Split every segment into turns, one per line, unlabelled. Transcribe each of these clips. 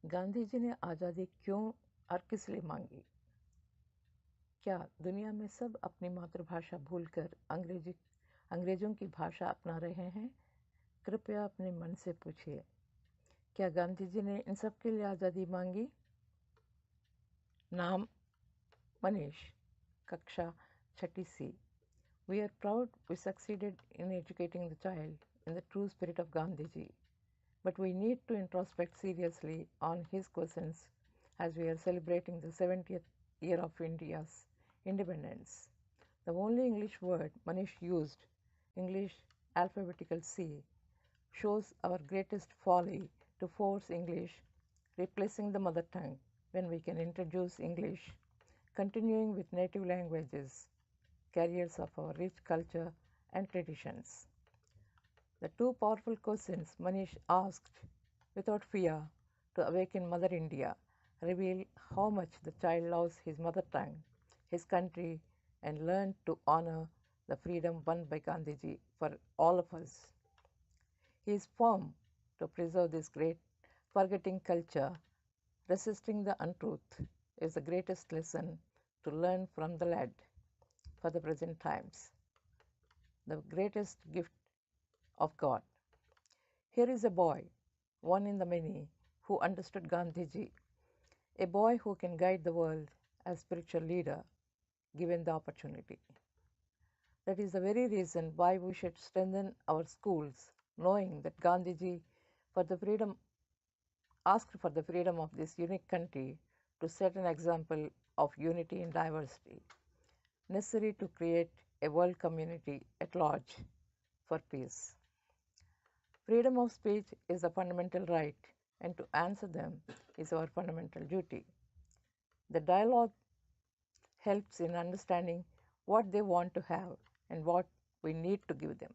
गांधी जी ने आज़ादी क्यों और किस लिए मांगी? क्या दुनिया में सब अपनी मातृभाषा भूलकर अंग्रेजों की भाषा अपना रहे हैं? कृपया अपने मन से पूछिए, क्या गांधी जी ने इन सब के लिए आज़ादी मांगी? नाम मनीष, कक्षा छठी सी। We are proud we succeeded in educating the child in the true spirit of Gandhiji, but we need to introspect seriously on his questions as we are celebrating the 70th year of India's independence. The only English word Manish used, English alphabetical C, shows our greatest folly to force English, replacing the mother tongue when we can introduce English, continuing with native languages, carriers of our rich culture and traditions. The two powerful questions Manish asked without fear to awaken Mother India reveal how much the child loves his mother tongue, his country, and learned to honor the freedom won by Gandhiji for all of us. He is firm to preserve this great forgetting culture. Resisting the untruth is the greatest lesson to learn from the lad for the present times, the greatest gift of God. Here is a boy, one in the many, who understood Gandhiji, a boy who can guide the world as spiritual leader given the opportunity. That is the very reason why we should strengthen our schools, knowing that Gandhiji for the freedom asked for the freedom of this unique country to set an example of unity in diversity, necessary to create a world community at large for peace. Freedom of speech is a fundamental right, and to answer them is our fundamental duty. The dialogue helps in understanding what they want to have and what we need to give them.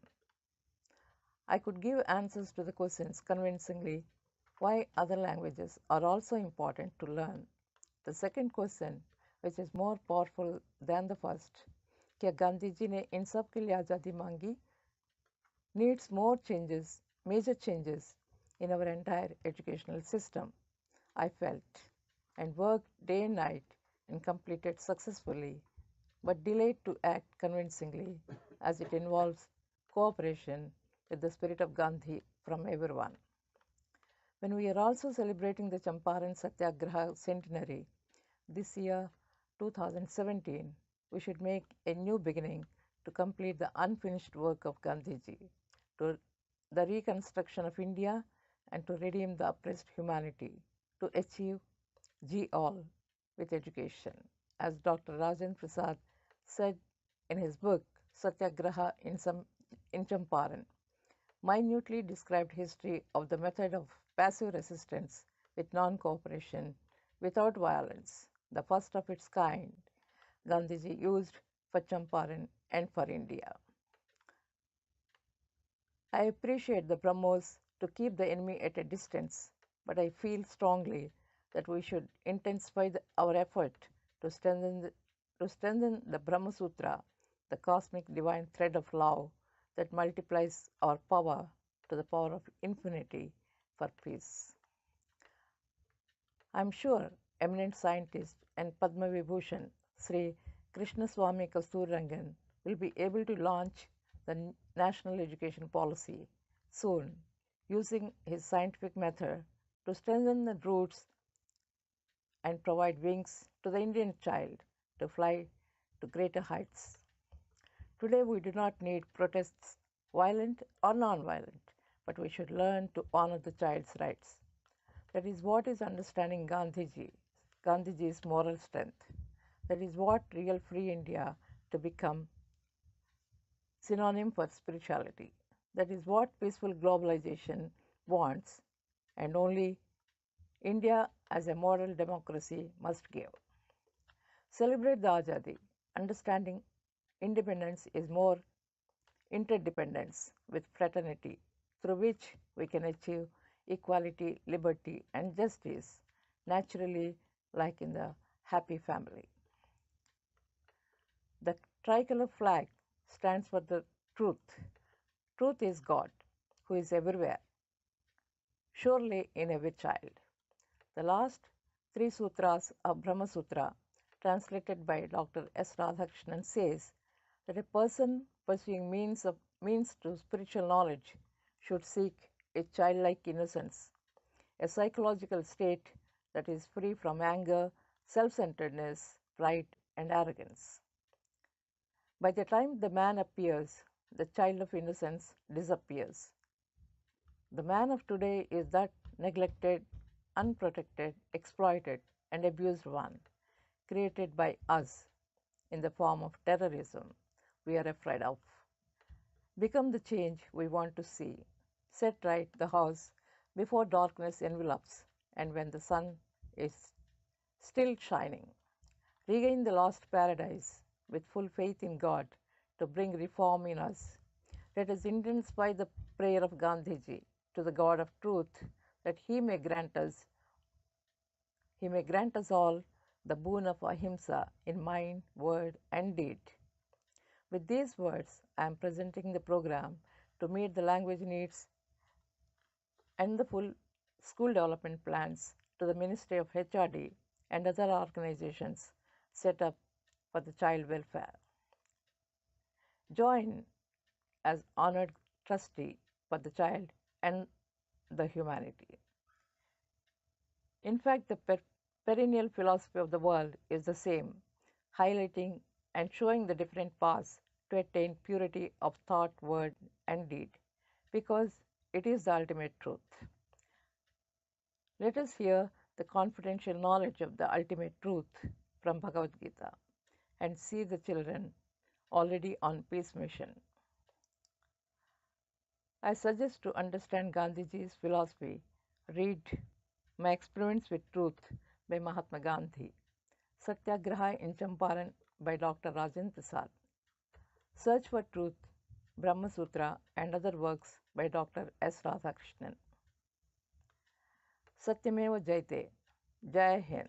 I could give answers to the questions convincingly why other languages are also important to learn. The second question, which is more powerful than the first, क्या गांधी जी ने इन सब के लिए आज़ादी मांगी, needs major changes in our entire educational system. I felt and worked day and night and completed successfully, but delayed to act convincingly as it involves cooperation with the spirit of Gandhi from everyone. When we are also celebrating the Champaran Satyagraha centenary this year, 2017, we should make a new beginning to complete the unfinished work of Gandhiji, to the reconstruction of India, and to redeem the oppressed humanity, to achieve G all with education. As Dr. Rajendra Prasad said in his book Satyagraha in Champaran, minutely described history of the method of passive resistance with non-cooperation without violence, the first of its kind Gandhiji used for Champaran and for India. I appreciate the Brahmos to keep the enemy at a distance, but I feel strongly that we should intensify our effort to strengthen the Brahma Sutra, the cosmic divine thread of love that multiplies our power to the power of infinity for peace. I am sure eminent scientist and Padma Vibhushan Sri Krishnaswamy Kasturirangan will be able to launch the national education policy soon using his scientific method to strengthen the roots and provide wings to the Indian child to fly to greater heights. Today we do not need protests, violent or non-violent, but we should learn to honor the child's rights. That is what is understanding Gandhiji's moral strength. That is what real free India to become synonym for spirituality. That is what peaceful globalization wants, and only India as a model democracy must give. Celebrate the Azadi. Understanding independence is more interdependence with fraternity, through which we can achieve equality, liberty, and justice naturally, like in the happy family. The tricolor flag stands for the truth. Truth is God, who is everywhere, surely in every child. The last three sutras of Brahma Sutra, translated by Dr. S. Radhakrishnan, says that a person pursuing means to spiritual knowledge should seek a childlike innocence, a psychological state that is free from anger, self-centeredness, pride, and arrogance. By the time the man appears, the child of innocence disappears. The man of today is that neglected, unprotected, exploited, and abused one, created by us in the form of terrorism we are afraid of. Become the change we want to see. Set right the house before darkness envelops and when the sun is still shining. Regain the lost paradise with full faith in God to bring reform in us. Let us intensify the prayer of Gandhiji to the God of truth that he may grant us all the boon of ahimsa in mind, word, and deed. With these words, I am presenting the program to meet the language needs and the full school development plans to the Ministry of HRD and other organizations set up for the child welfare. Join as honored trustee for the child and the humanity. In fact, the perennial philosophy of the world is the same, highlighting and showing the different paths to attain purity of thought, word, and deed, because it is the ultimate truth. Let us hear the confidential knowledge of the ultimate truth from Bhagavad Gita and see the children already on peace mission. I suggest to understand Gandhiji's philosophy, read My Experiments with Truth by Mahatma Gandhi, Satyagraha in Champaran by Dr. Rajendra Prasad, Search for Truth, Brahma Sutra and other works by Dr. S. Radhakrishnan. Satyameva Jayate. Jai Hind.